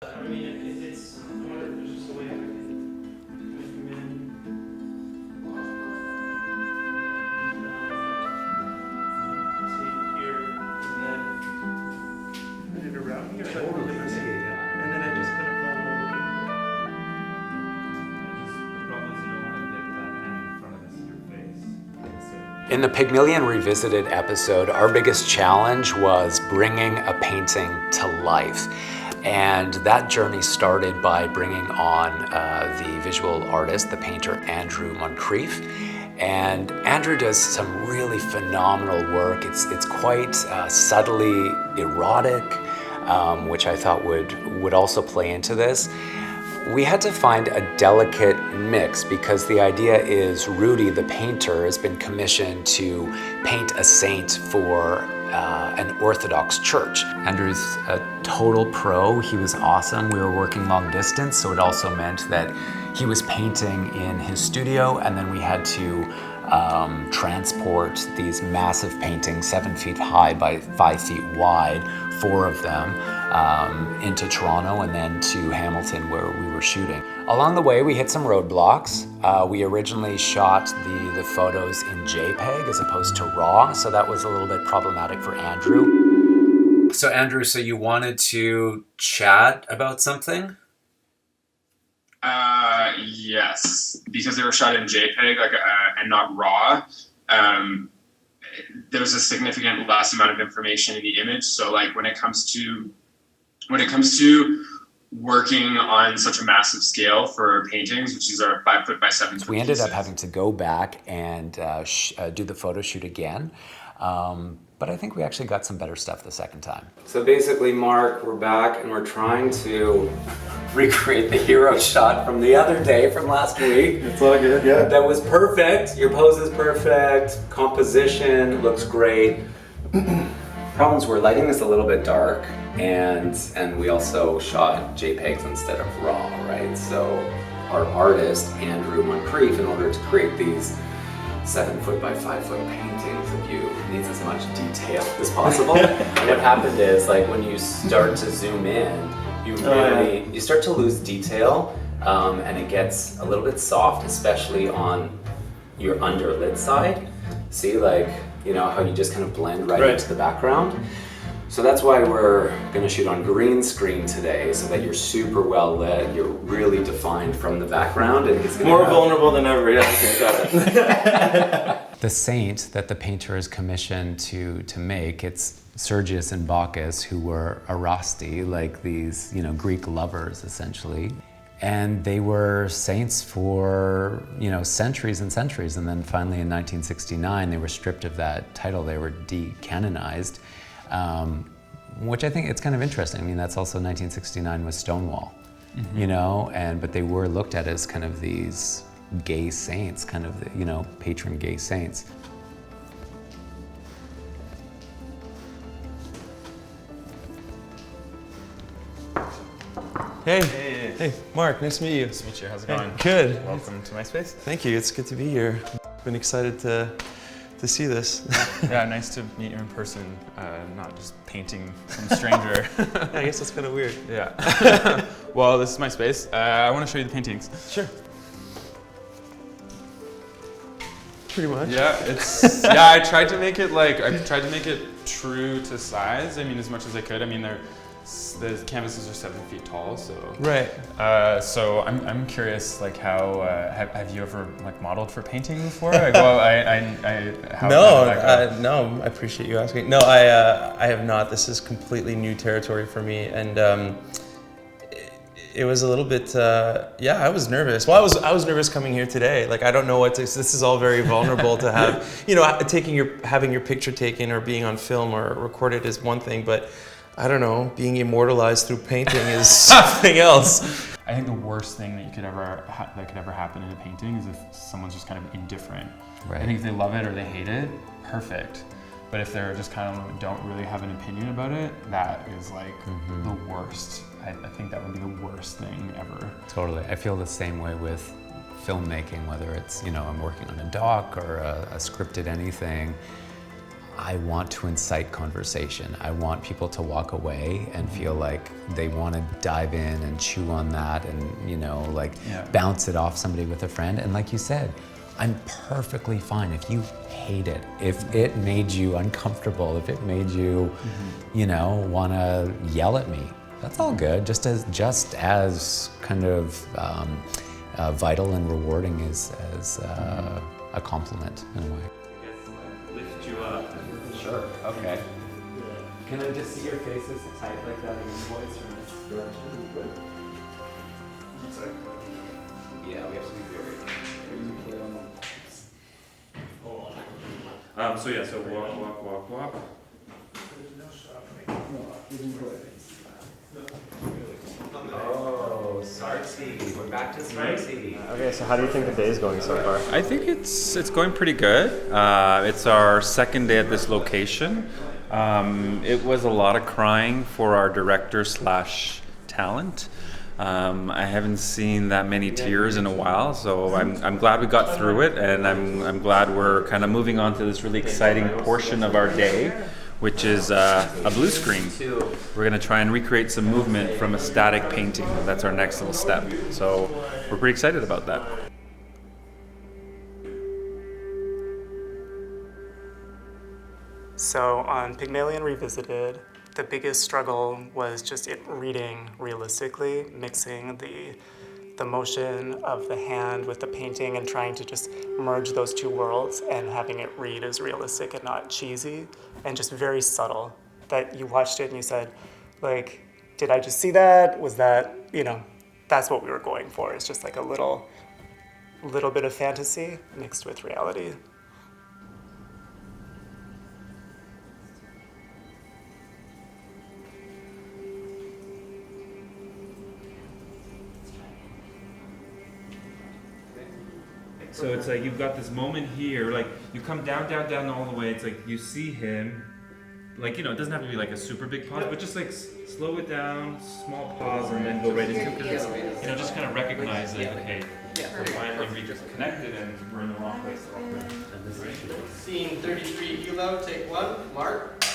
I mean, it's, I wonder if there's just a way I can come in. See here, and then put it around here. Totally, yeah. And then I just put a phone over The problem is you don't want to get that hand in front of this, your face. In the Pygmalion Revisited episode, our biggest challenge was bringing a painting to life. And that journey started by bringing on the visual artist, the painter Andrew Moncrief. And Andrew does some really phenomenal work. It's quite subtly erotic, which I thought would also play into this. We had to find a delicate mix because the idea is Rudy, the painter, has been commissioned to paint a saint for an Orthodox church. Andrew's a total pro. He was awesome. We were working long distance, so it also meant that he was painting in his studio, and then we had to transport these massive paintings, 7 feet high by 5 feet wide, 4 of them, into Toronto and then to Hamilton where we were shooting. Along the way, we hit some roadblocks. We originally shot the photos in JPEG as opposed to RAW, so that was a little bit problematic for Andrew. So Andrew, so you wanted to chat about something? Yes, because they were shot in JPEG, and not RAW. There's a significant less amount of information in the image. So, like when it comes to working on such a massive scale for paintings, which is our 5 foot by 7 foot. We ended up having to go back and do the photo shoot again. But I think we actually got some better stuff the second time. So basically, Mark, we're back and we're trying to recreate the hero shot from the other day, from last week. It's all good, yeah. That was perfect. Your pose is perfect. Composition looks great. Problems were lighting is a little bit dark, and we also shot JPEGs instead of RAW, right? So our artist, Andrew Moncrief, in order to create these 7 foot by 5 foot paintings of you, needs as much detail as possible. And what happened is, like, when you start to zoom in, you start to lose detail, and it gets a little bit soft, especially on your underlit side. See, like, you know how you just kind of blend right into the background. So that's why we're gonna shoot on green screen today, so that you're super well lit, you're really defined from the background, and he's More vulnerable than ever, yeah, okay, got it. The saint that the painter is commissioned to make, it's Sergius and Bacchus, who were Erasti, like these, you know, Greek lovers essentially. And they were saints for, you know, centuries and centuries. And then finally in 1969, they were stripped of that title. They were decanonized, which I think it's kind of interesting. I mean, that's also 1969 with Stonewall, you know, but they were looked at as kind of these gay saints, kind of, you know, patron gay saints. Hey, Mark, nice to meet you. Nice to meet you. How's it going? Good. Welcome to my space. Thank you, it's good to be here. Been excited to see this. Yeah, nice to meet you in person, not just painting some stranger. I guess that's kind of weird. Yeah. Well, this is my space. I want to show you the paintings. Sure. Pretty much. Yeah, I tried to make it true to size. I mean, as much as I could. I mean, the canvases are 7 feet tall, so. Right. So I'm curious, like, how have you ever like modeled for painting before? Like, well, how did that go? No, I appreciate you asking. No, I have not. This is completely new territory for me, and it was a little bit. Yeah, I was nervous. Well, I was nervous coming here today. Like, I don't know what to. This is all very vulnerable to have. You know, having your picture taken or being on film or recorded is one thing, but I don't know, being immortalized through painting is something else. I think the worst thing that could ever happen in a painting is if someone's just kind of indifferent. Right. I think if they love it or they hate it, perfect. But if they're just kind of don't really have an opinion about it, that is like the worst. I think that would be the worst thing ever. Totally. I feel the same way with filmmaking, whether it's, you know, I'm working on a doc or a scripted anything. I want to incite conversation. I want people to walk away and feel like they want to dive in and chew on that and, you know, like bounce it off somebody with a friend. And like you said, I'm perfectly fine if you hate it, if it made you uncomfortable, if it made you, you know, want to yell at me. That's all good, just as kind of vital and rewarding as a compliment in a way. Lift you up. Sure, okay. Can I just see your faces tight like that in your voice from this direction? Yeah, we have to be very So walk. Oh, Sarty. We're back to Sarty. Okay, so how do you think the day is going so far? I think it's going pretty good. It's our second day at this location. It was a lot of crying for our director / talent. I haven't seen that many tears in a while, so I'm glad we got through it, and I'm glad we're kind of moving on to this really exciting portion of our day, which is a blue screen. We're going to try and recreate some movement from a static painting. That's our next little step. So we're pretty excited about that. So on Pygmalion Revisited, the biggest struggle was just it reading realistically, mixing the motion of the hand with the painting and trying to just merge those two worlds and having it read as realistic and not cheesy and just very subtle. That you watched it and you said, like, did I just see that? Was that, you know, that's what we were going for. It's just like a little bit of fantasy mixed with reality. So it's like you've got this moment here, like you come down all the way. It's like you see him, like, you know, it doesn't have to be like a super big pause, but just like slow it down, small pause, and then go right into it. Because it's, you know, just kind of recognize like, okay, we're finally reconnected and we're in the wrong place. Scene 33, Hilo, take one, Mark.